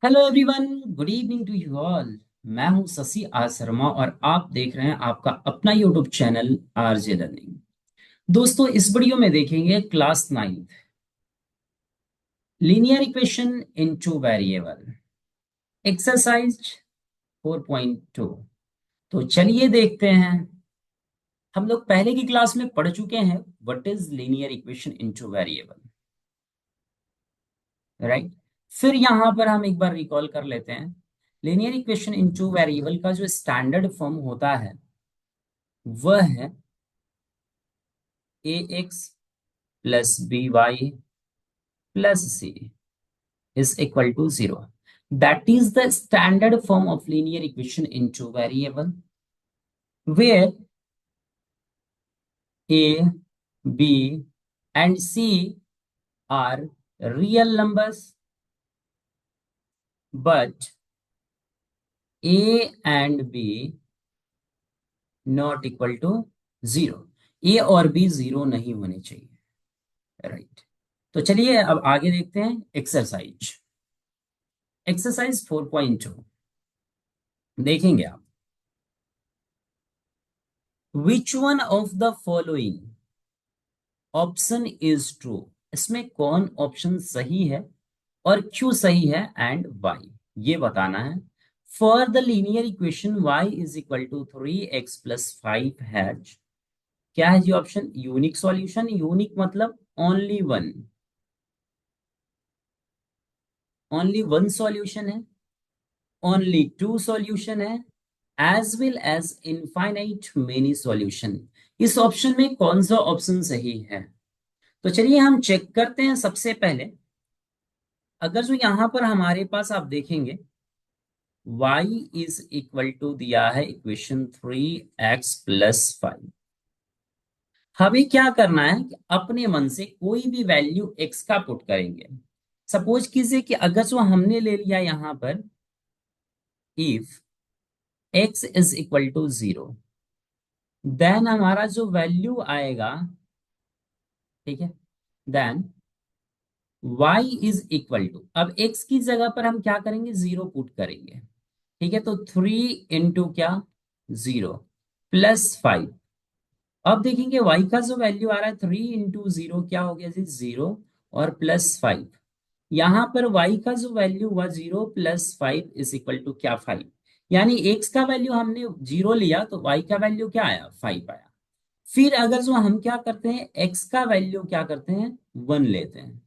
Hello everyone, good evening to you all. मैं हूं Shashi are Sharma और आप देख रहे हैं आपका अपना यूट्यूब चैनल आरजे लर्निंग। दोस्तों, इस वीडियो में देखेंगे class 9 linear equation into variable exercise 4.2। तो चलिए देखते हैं। हम लोग पहले की क्लास में पढ़ चुके हैं what is linear equation into variable, right. फिर यहां पर हम एक बार रिकॉल कर लेते हैं। लीनियर इक्वेशन इनटू वेरिएबल का जो स्टैंडर्ड फॉर्म होता है वह है a x plus b y plus c is equal to 0. That is the standard form of linear equation into variable where a, b and c are real numbers, but a and b not equal to 0. a और b 0 नहीं होने चाहिए, right. तो चलिए अब आगे देखते हैं। एक्सरसाइज 4.2 देखेंगे आप। Which one of the following option is true. इसमें कौन ऑप्शन सही है और क्यों सही है एंड वाई, ये बताना है। For the linear equation y is equal to 3x+5 has, क्या है जी ऑप्शन? Unique solution. यूनिक मतलब ओनली वन सॉल्यूशन है, ओनली टू सॉल्यूशन है, as well as infinite many solution. इस ऑप्शन में कौन सा ऑप्शन सही है? तो चलिए हम चेक करते हैं। सबसे पहले अगर जो यहां पर हमारे पास आप देखेंगे y इज इक्वल टू दिया है इक्वेशन 3x+5। हमें क्या करना है कि अपने मन से कोई भी वैल्यू x का पुट करेंगे। सपोज कीजिए कि अगर जो हमने ले लिया यहां पर if x is equal to 0, then हमारा जो वैल्यू आएगा, ठीक है, then y is equal to, अब x की जगह पर हम क्या करेंगे? 0 पुट करेंगे। ठीक है, तो 3 इंटू क्या? 0+5। अब देखेंगे y का जो वैल्यू आ रहा है 3 इंटू 0 क्या हो गया जी? 0 और +5। यहां पर y का जो वैल्यू हुआ 0+5 इज इक्वल टू क्या? 5। यानी x का वैल्यू हमने 0 लिया तो y का वैल्यू क्या आया? 5 आया। फिर अगर जो हम क्या करते हैं, x का वैल्यू क्या करते हैं? 1 लेते हैं।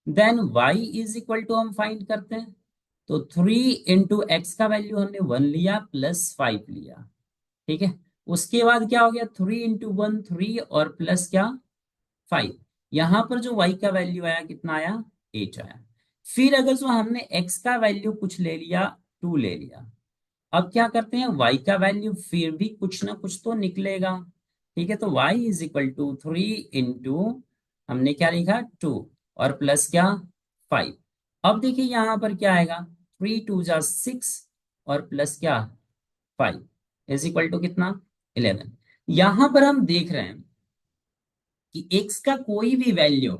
Then y is equal to हम फाइंड करते हैं। तो 3 इंटू एक्स का वैल्यू हमने 1 लिया +5 लिया। ठीक है, उसके बाद क्या हो गया? 3 इंटू 1 3 और प्लस क्या? 5। यहां पर जो y का वैल्यू आया कितना आया? 8 आया। फिर अगर जो हमने x का वैल्यू कुछ ले लिया, 2 ले लिया। अब क्या करते हैं, y का वैल्यू फिर भी कुछ ना कुछ तो निकलेगा। ठीक है, तो y is equal to 3 into, हमने क्या लिखा? 2 और प्लस क्या? 5। अब देखिए यहां पर क्या आएगा? 3 2 जा 6 और प्लस क्या? 5 इज इक्वल टू कितना? 11। यहां पर हम देख रहे हैं कि x का कोई भी वैल्यू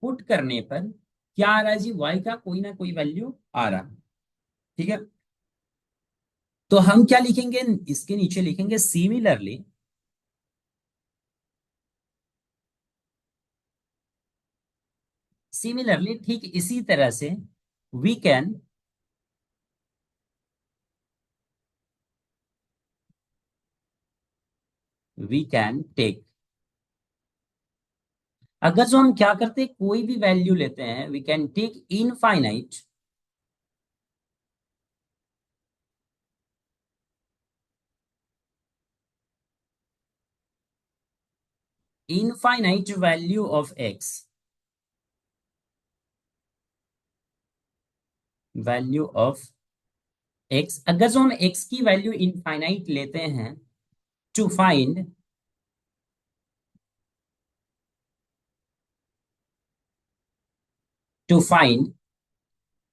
पुट करने पर क्या आ रहा है जी? y का कोई ना कोई वैल्यू आ रहा है। ठीक है, तो हम क्या लिखेंगे? इसके नीचे लिखेंगे सिमिलरली, ठीक इसी तरह से वी कैन टेक। अगर जो हम क्या करते हैं, कोई भी वैल्यू लेते हैं, we can take infinite value of X, value of X. अगर जो हम एक्स की वैल्यू इनफाइनाइट लेते हैं to find to find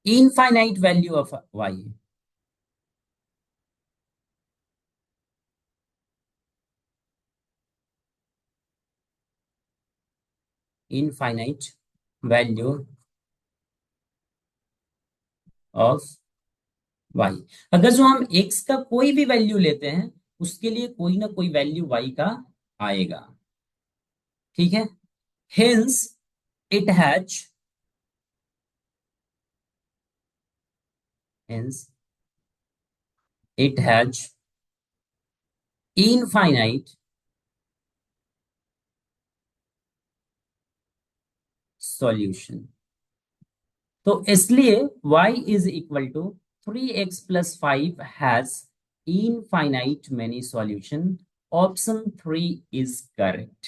infinite value of Y, infinite value of Y. अगर जो हम एक्स का कोई भी वैल्यू लेते हैं उसके लिए कोई ना कोई वैल्यू वाई का आएगा। ठीक है। Hence it has hence it has infinite solution. तो इसलिए y is equal to 3x + 5 has infinite many solution. Option 3 is correct.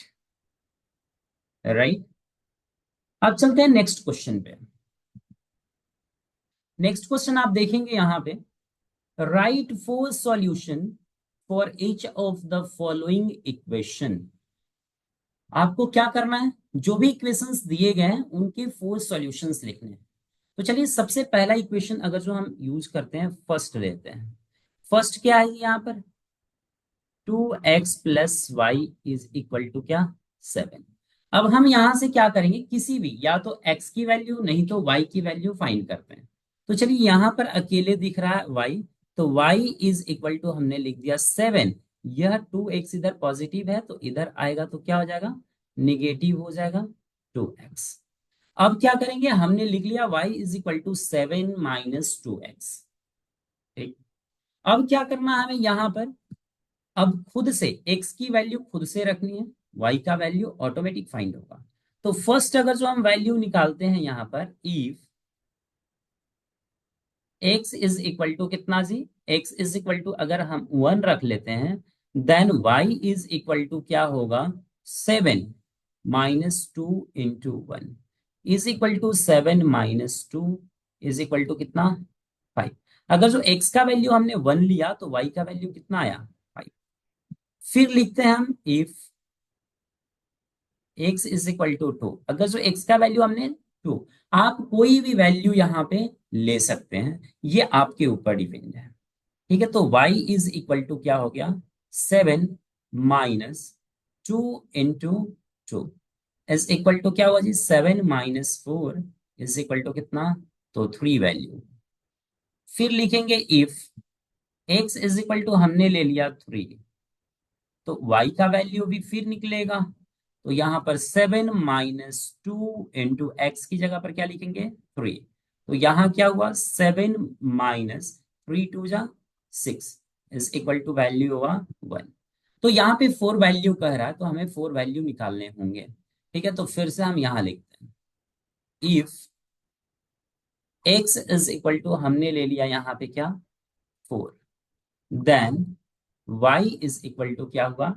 Right. अब चलते हैं नेक्स्ट क्वेश्चन पे। नेक्स्ट क्वेश्चन आप देखेंगे यहां पे, write four solution for each of the following equation. आपको क्या करना है, जो भी इक्वेशंस दिए गए हैं उनके फोर सॉल्यूशंस लिखने हैं। तो चलिए सबसे पहला इक्वेशन अगर जो हम यूज करते हैं फर्स्ट लेते हैं। फर्स्ट क्या है यहाँ पर, 2x + y is equal to क्या, 7। अब हम यहां से क्या करेंगे, किसी भी या तो x की वैल्यू नहीं तो y की वैल्यू फाइंड करते हैं। तो चलिए यहां पर अकेले दिख रहा है y, तो y इज इक्वल टू हमने लिख दिया 7। यह 2x इधर पॉजिटिव है तो इधर आएगा तो क्या हो जाएगा, निगेटिव हो जाएगा 2x। अब क्या करेंगे, हमने लिख लिया y is equal to 7 - 2x। ठीक। अब क्या करना है हमें यहां पर, अब खुद से x की वैल्यू खुद से रखनी है, y का वैल्यू ऑटोमेटिक फाइंड होगा। तो फर्स्ट अगर जो हम वैल्यू निकालते हैं यहां पर, if x is equal to कितना जी, x इज इक्वल टू अगर हम 1 रख लेते हैं, then y is equal to क्या होगा, 7 - 2 × 1 is equal to 7 - 2 is equal to कितना, 5। अगर जो x का वैल्यू हमने 1 लिया तो y का वैल्यू कितना आया, 5। फिर लिखते हैं हम if x is equal to 2, अगर जो x का वैल्यू हमने 2, आप कोई भी वैल्यू यहाँ पे ले सकते हैं, ये आपके ऊपर डिपेंड है। ठीक है। तो y इज इक्वल टू क्या हो गया, 7 - 2 × 2 इज इक्वल टू क्या हुआ जी, 7 - 4 इज इक्वल टू कितना, तो 3 वैल्यू। फिर लिखेंगे if x is equal to हमने ले लिया 3, तो y का वैल्यू भी फिर निकलेगा। तो यहां पर 7 - 2 × x की जगह पर क्या लिखेंगे, 3। तो यहां क्या हुआ, 7 - 3 × 2 = 6 इज इक्वल टू वैल्यू हुआ 1। तो यहाँ पे 4 वैल्यू कह रहा है तो हमें 4 वैल्यू निकालने होंगे। ठीक है। तो फिर से हम यहाँ लिखते हैं, if x is equal to हमने ले लिया यहाँ पे क्या, 4, then y is equal to क्या हुआ,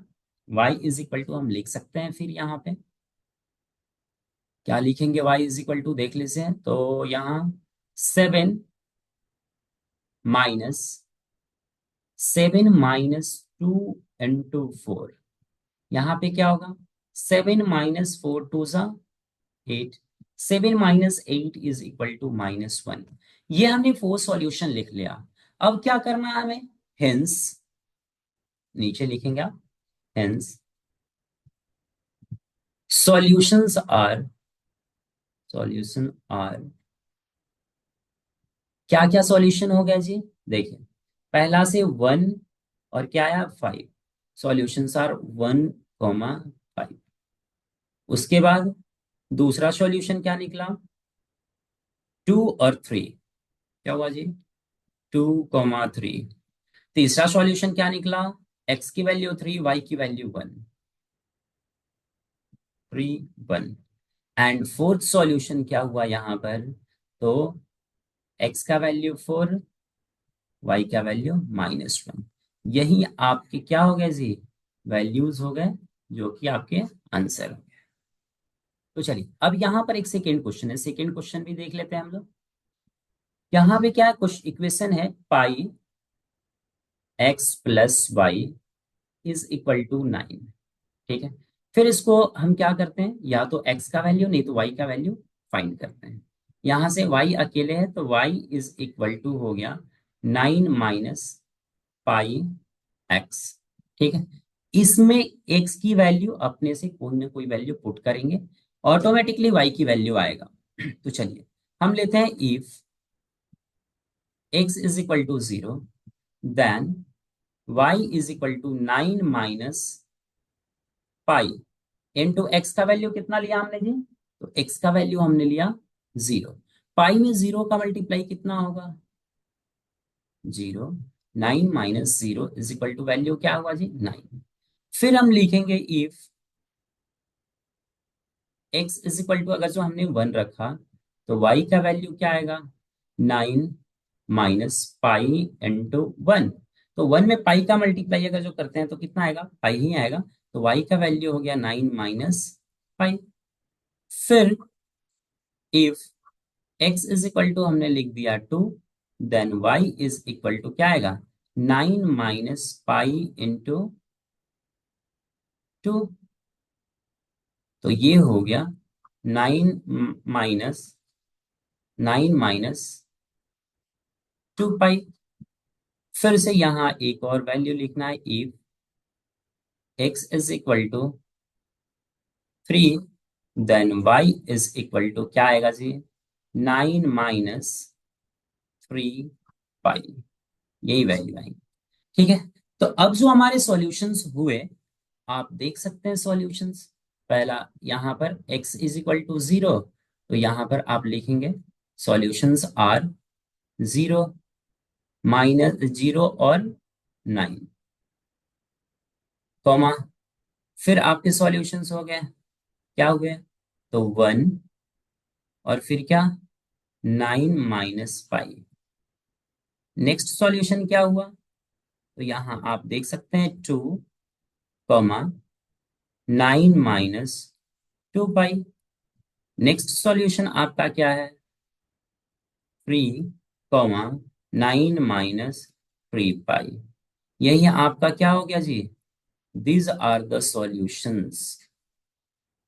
y इज इक्वल टू हम लिख सकते हैं फिर यहाँ पे क्या लिखेंगे, y इज इक्वल टू देख लेते हैं तो यहाँ 7 - 2 × 4, यहाँ पे क्या होगा, 7 - 4 × 2 = 8, 7 - 8 इज इक्वल टू -1। ये हमने 4 सॉल्यूशन लिख लिया। अब क्या करना है हमें, हेंस नीचे लिखेंगे आप, hence solutions are solution are क्या क्या सॉल्यूशन हो गया जी, देखिए पहला से 1 और क्या आया 5, सॉल्यूशंस आर 1, 5। उसके बाद दूसरा सॉल्यूशन क्या निकला, 2 और 3, क्या हुआ जी, 2, 3। तीसरा सॉल्यूशन क्या निकला, x की वैल्यू 3, y की वैल्यू 1, 3, 1। एंड फोर्थ सॉल्यूशन क्या हुआ यहाँ पर, तो x का वैल्यू 4, y का वैल्यू -1। यही आपके क्या हो गए जी, वैल्यूज हो गए जो कि आपके आंसर हो गए। तो चलिए अब यहाँ पर एक सेकेंड क्वेश्चन है, सेकेंड क्वेश्चन भी देख लेते हैं हम लोग। यहाँ पे क्या है, कुछ इक्वेशन है, π(x + y) is equal to 9। ठीक है। फिर इसको हम क्या करते हैं, या तो x का वैल्यू नहीं तो y का वैल्यू फाइंड करते हैं। यहां से y अकेले है तो y इज इक्वल टू हो गया 9 - πx। ठीक है। इसमें x की वैल्यू अपने से कोई ना कोई वैल्यू पुट करेंगे, ऑटोमेटिकली y की वैल्यू आएगा। तो चलिए हम लेते हैं if x is equal to 0, then y is equal to 9 minus pi into X का वैल्यू कितना लिया हमने जी? तो x का वैल्यू हमने लिया 0। पाई में 0 का मल्टीप्लाई कितना होगा? 0। 9 minus 0 is equal to value क्या होगा जी? 9। फिर हम लिखेंगे if x is equal to, अगर जो हमने 1 रखा तो y का वैल्यू क्या आएगा? 9 माइनस पाई इंटू 1। तो 1 में पाई का मल्टीप्लाई अगर जो करते हैं तो कितना आएगा? पाई ही आएगा। तो y का वैल्यू हो गया 9 माइनस पाई। फिर if x is equal to हमने लिख दिया 2, then y is equal to क्या आएगा? 9 माइनस पाई इंटू 2। तो ये हो गया 9 माइनस 2 पाई। फिर से यहाँ एक और वैल्यू लिखना है, if x is equal to 3, then y is equal to क्या आएगा जी? 9 माइनस 3 पाई। यही वैल्यू आएगी। ठीक है। तो अब जो हमारे सॉल्यूशंस हुए, आप देख सकते हैं सॉल्यूशंस। पहला यहाँ पर x इज इक्वल टू 0, तो यहाँ पर आप लिखेंगे सॉल्यूशंस आर 0, माइनस 0 और 9, कॉमा। फिर आपके सॉल्यूशंस हो गए, क्या हुए? तो 1 और फिर क्या? 9 माइनस पाई। नेक्स्ट सॉल्यूशन क्या हुआ? तो यहाँ आप देख सकते हैं 2, कॉमा 9 माइनस 2 पाई। नेक्स्ट सॉल्यूशन आपका क्या है? 3, कॉमा 9 माइनस 3 पाई। यही आपका क्या हो गया जी? These are the solutions.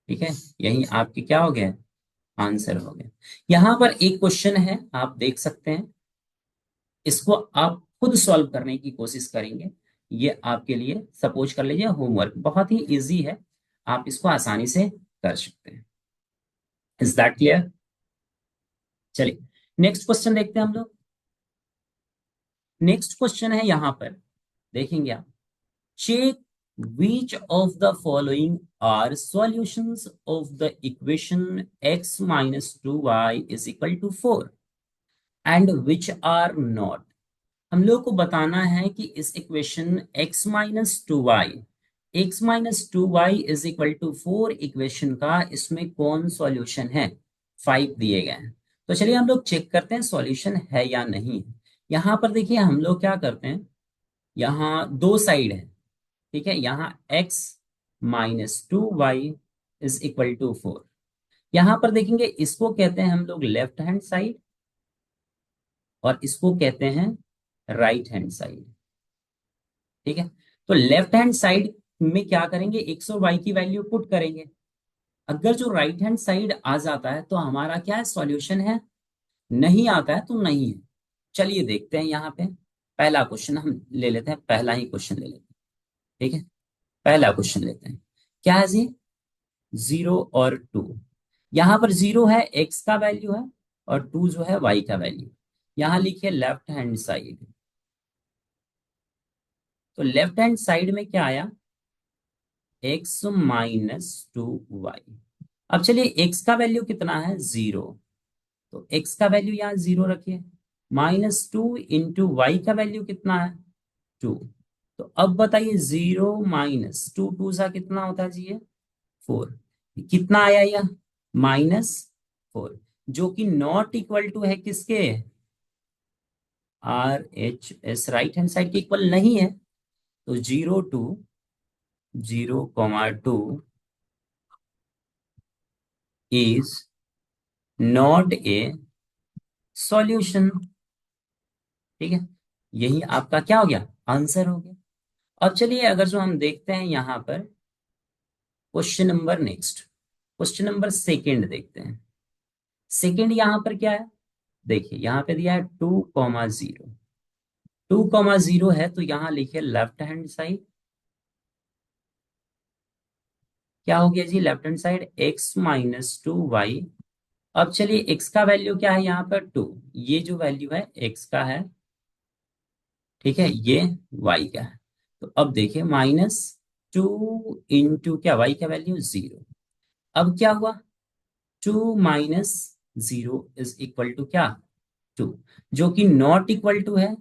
ठीक है, यही आपके क्या हो गए? आंसर हो गए। यहां पर एक क्वेश्चन है, आप देख सकते हैं। इसको आप खुद सॉल्व करने की कोशिश करेंगे। ये आपके लिए सपोज कर लीजिए होमवर्क, बहुत ही इजी है, आप इसको आसानी से कर सकते हैं। Is that clear? चलिए नेक्स्ट क्वेश्चन देखते हैं हम लोग। नेक्स्ट क्वेश्चन है यहां पर, देखेंगे आप। Check which of the following are solutions of the equation x minus 2y is equal to 4 and which are not। हम लोग को बताना है कि इस equation x minus two Y is equal to 4 equation का इसमें कौन सॉल्यूशन है। 5 दिए गए हैं। तो चलिए हम लोग चेक करते हैं सॉल्यूशन है या नहीं। यहाँ पर देखिए हम लोग क्या करते हैं, यहाँ दो साइड है। ठीक है, यहाँ x-2y इज इक्वल टू 4। यहाँ पर देखेंगे इसको कहते हैं हम लोग लेफ्ट हैंड साइड और इसको कहते हैं राइट हैंड साइड। ठीक है, तो लेफ्ट हैंड साइड में क्या करेंगे, एक्स और वाई की वैल्यू पुट करेंगे। अगर जो राइट हैंड साइड आ जाता है तो हमारा क्या है, सॉल्यूशन है। नहीं आता है तो नहीं है। चलिए देखते हैं यहाँ पे। पहला क्वेश्चन हम ले लेते हैं, पहला ही क्वेश्चन ले लेते हैं। ठीक है, पहला क्वेश्चन लेते हैं। क्या है जी? 0 और 2। यहाँ पर 0 है एक्स का वैल्यू है और 2 जो है वाई का वैल्यू। यहाँ लिखिए लेफ्ट हैंड साइड। तो लेफ्ट हैंड साइड में क्या आया, x-2y। अब चलिए x का वैल्यू कितना है, 0। तो x का वैल्यू यहाँ 0 रखिए। -2 इंटू वाई का वैल्यू कितना है, 2। तो अब बताइए 0 माइनस टू, टू सा कितना होता है जी ये, 4। कितना आया यह, -4, जो कि नॉट इक्वल टू है किसके, RHS, राइट हैंड साइड के इक्वल नहीं है। तो 0 इज नॉट ए सॉल्यूशन। ठीक है, यही आपका क्या हो गया, आंसर हो गया। अब चलिए अगर जो हम देखते हैं यहां पर question number, next question number second देखते हैं। सेकंड यहां पर क्या है, देखिए यहां पे दिया है 2,0। 2,0 है तो यहां लिखिए लेफ्ट हैंड साइड। क्या हो गया जी, लेफ्ट हैंड साइड x-2y। अब चलिए x का वैल्यू क्या है यहाँ पर 2, ये जो वैल्यू है x का है ठीक है, ये y का है। तो अब देखिए -2 क्या, y का वैल्यू 0। अब क्या हुआ, 2 - 0 इज इक्वल टू क्या, 2, जो कि नॉट इक्वल टू है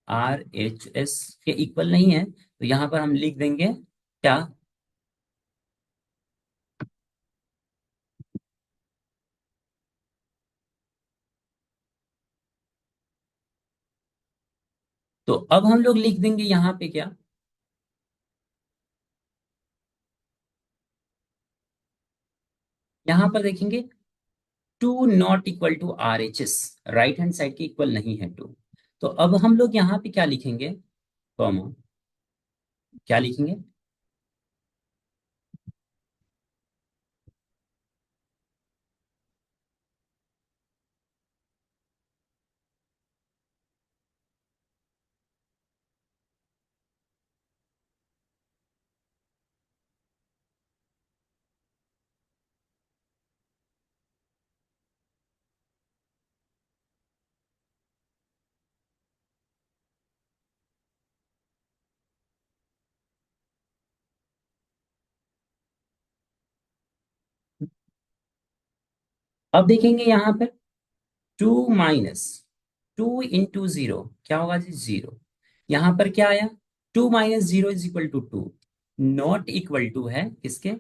RHS के इक्वल नहीं है। तो यहां पर हम लिख देंगे क्या, तो अब हम लोग लिख देंगे यहां पे क्या, यहां पर देखेंगे 2 ≠ = RHS, राइट हैंड साइड के इक्वल नहीं है 2। तो अब हम लोग यहाँ पे क्या लिखेंगे, कॉमा, क्या लिखेंगे, अब देखेंगे यहाँ पर 2 - 2 × 0 क्या होगा जी, 0। यहाँ पर क्या आया, 2 - 0 = 2, नॉट इक्वल टू है किसके,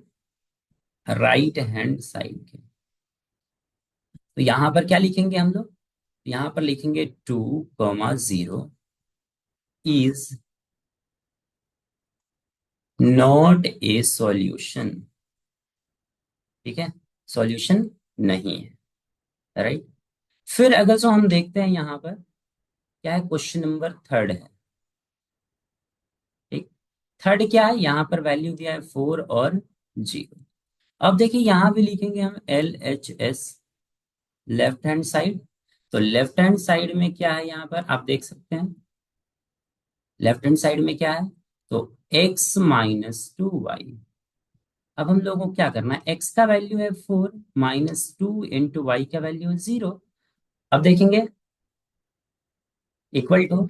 राइट हैंड साइड के। तो यहाँ पर क्या लिखेंगे हम लोग, यहाँ पर लिखेंगे 2, 0 इज नॉट ए सॉल्यूशन। ठीक है, सॉल्यूशन नहीं है, राइट। फिर अगर जो हम देखते हैं यहाँ पर क्या है, क्वेश्चन नंबर थर्ड है। ठीक, थर्ड क्या है, यहाँ पर वैल्यू दिया है 4 और 0। अब देखिए यहाँ भी लिखेंगे हम LHS, लेफ्ट हैंड साइड। तो लेफ्ट हैंड साइड में क्या है, यहाँ पर आप देख सकते हैं लेफ्ट हैंड साइड में क्या है, तो x - 2y। अब हम लोगों को क्या करना है, x का वैल्यू है 4, -2 × y का वैल्यू है 0। अब देखेंगे इक्वल टू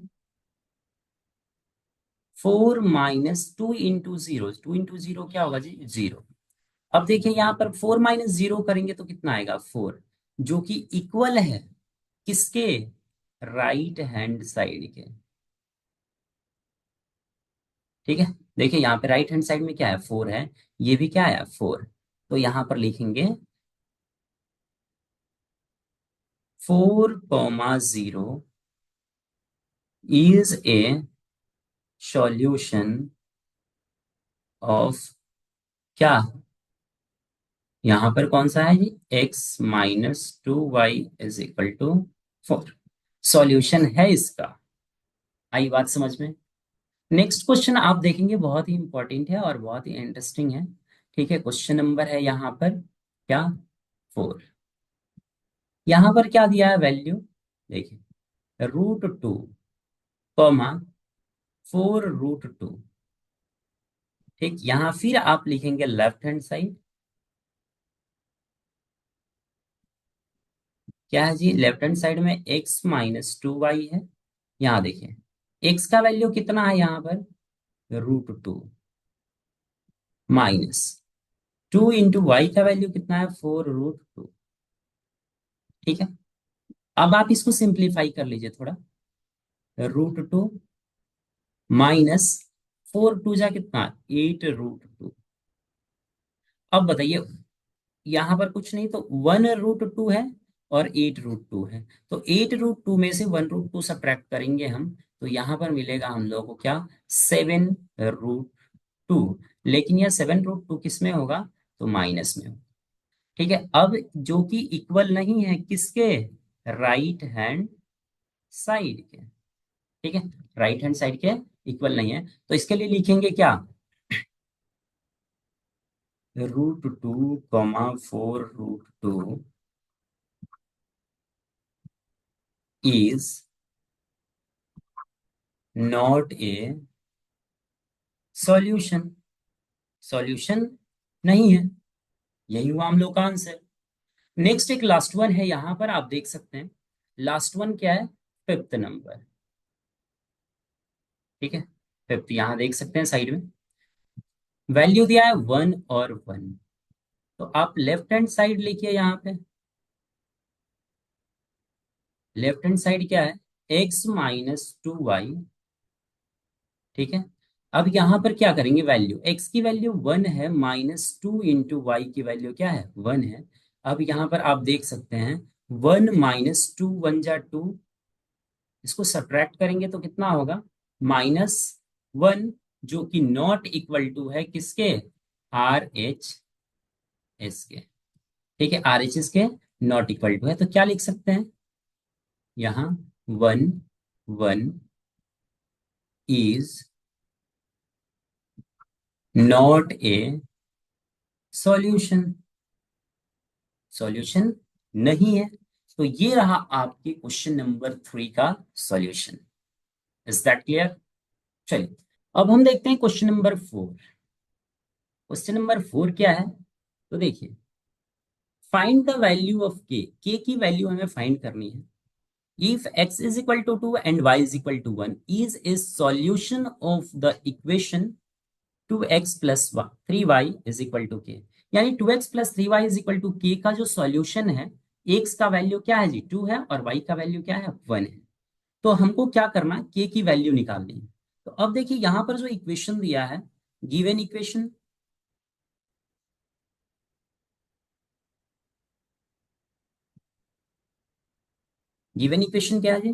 4 - 2 × 0, 2 × 0 क्या होगा जी, 0। अब देखिए यहाँ पर 4 - 0 करेंगे तो कितना आएगा, 4, जो कि इक्वल है किसके, राइट हैंड साइड के। ठीक है, देखिए यहाँ पे राइट हैंड साइड में क्या है, 4 है, ये भी क्या है, 4। तो यहाँ पर लिखेंगे 4, 0 इज ए सॉल्यूशन ऑफ क्या, यहाँ पर कौन सा है जी, x - 2y = 4, सॉल्यूशन है इसका। आई बात समझ में। नेक्स्ट क्वेश्चन आप देखेंगे बहुत ही इंपॉर्टेंट है और बहुत ही इंटरेस्टिंग है। ठीक है, क्वेश्चन नंबर है यहाँ पर क्या, 4। यहाँ पर क्या दिया है वैल्यू, देखिए √2, कॉमा 4 √2। ठीक, यहाँ फिर आप लिखेंगे लेफ्ट हैंड साइड, क्या है जी, लेफ्ट हैंड साइड में x - 2y है। यहाँ देखिए x का वैल्यू कितना है यहाँ पर, √2, -2 × y का वैल्यू कितना है, 4 √2। ठीक है, अब आप इसको सिंप्लीफाई कर लीजिए थोड़ा, √2 -4 × 2 जा कितना, 8 √2। अब बताइए यहाँ पर कुछ नहीं तो 1 √2 है और 8 √2 है। तो 8 √2 में से 1 √2 सब्ट्रैक्ट करेंगे हम, तो यहाँ पर मिलेगा हम लोग को क्या, 7 √2। लेकिन यह 7 √2 किस में होगा, तो माइनस में होगा। ठीक है, अब जो कि इक्वल नहीं है किसके, राइट हैंड साइड के। ठीक है, राइट हैंड साइड के इक्वल नहीं है, तो इसके लिए लिखेंगे क्या, √2, 4 √2 is not a solution, solution नहीं है। यही हुआ हम लोग का आंसर। नेक्स्ट एक लास्ट वन है, यहां पर आप देख सकते हैं, लास्ट वन क्या है, फिफ्थ नंबर। ठीक है, फिफ्थ यहाँ देख सकते हैं साइड में वैल्यू दिया है 1 और 1। तो आप लेफ्ट हैंड साइड लिखिए यहाँ पे। लेफ्ट हैंड साइड क्या है, x-2y। ठीक है, अब यहाँ पर क्या करेंगे, वैल्यू x की वैल्यू 1 है, -2 इंटू वाई की वैल्यू क्या है 1 है। अब यहाँ पर आप देख सकते हैं 1 - 2 1 जा 2, इसको सब्ट्रैक्ट करेंगे तो कितना होगा, -1, जो कि नॉट इक्वल टू है किसके, आर एच एस के। ठीक है, आर एच एस के नॉट इक्वल टू है, तो क्या लिख सकते हैं यहाँ, 1 1 is not a solution, solution नहीं है। तो ये रहा आपके क्वेश्चन नंबर 3 का सॉल्यूशन। Is that clear? चलिए, अब हम देखते हैं क्वेश्चन नंबर 4। क्वेश्चन नंबर 4 क्या है, तो देखिए, फाइंड द वैल्यू ऑफ के, की वैल्यू हमें फाइंड करनी है। If x is equal to 2 and y is equal to 1 is a solution of the equation 2x plus 3y is equal to k। यानी 2x plus 3y is equal to k का जो solution है, x का value क्या है जी 2 है, और y का वैल्यू क्या है 1 है। तो हमको क्या करना है, k की वैल्यू निकालनी है। तो अब देखिए यहां पर जो इक्वेशन दिया है, गिवन इक्वेशन, गिवन इक्वेशन क्या है जी,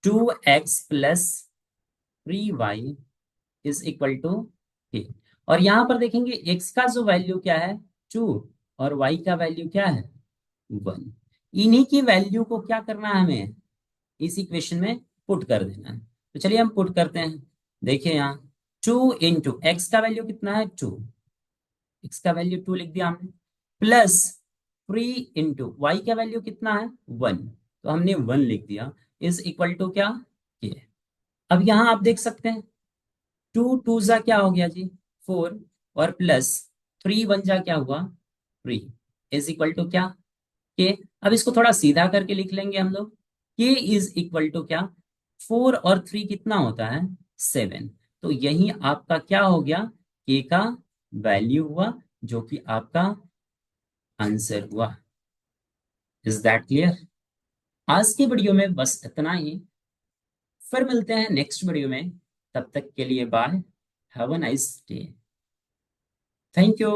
2x + 3y is equal to के। और यहां पर देखेंगे x का जो वैल्यू क्या है 2, और y का वैल्यू क्या है 1। इन्हीं की वैल्यू को क्या करना है हमें, इस इक्वेशन में पुट कर देना है। तो चलिए हम पुट करते हैं। देखिए यहाँ 2 × x का वैल्यू कितना है 2, x का वैल्यू 2 लिख दिया हमने, प्लस 3 × y का वैल्यू कितना है 1, तो हमने 1 लिख दिया, इज इक्वल टू क्या, ये। अब यहाँ आप देख सकते हैं 2 × 2 जा क्या हो गया जी 4, और प्लस 3 × 1 जा क्या हुआ 3, इज इक्वल टू क्या, के। अब इसको थोड़ा सीधा करके लिख लेंगे हम लोग, के इज इक्वल टू क्या, 4 और 3 कितना होता है 7। तो यही आपका क्या हो गया, के का वैल्यू हुआ, जो कि आपका आंसर हुआ। Is that clear? आज की वीडियो में बस इतना ही, फिर मिलते हैं नेक्स्ट वीडियो में। तब तक के लिए bye, have a nice day, thank you.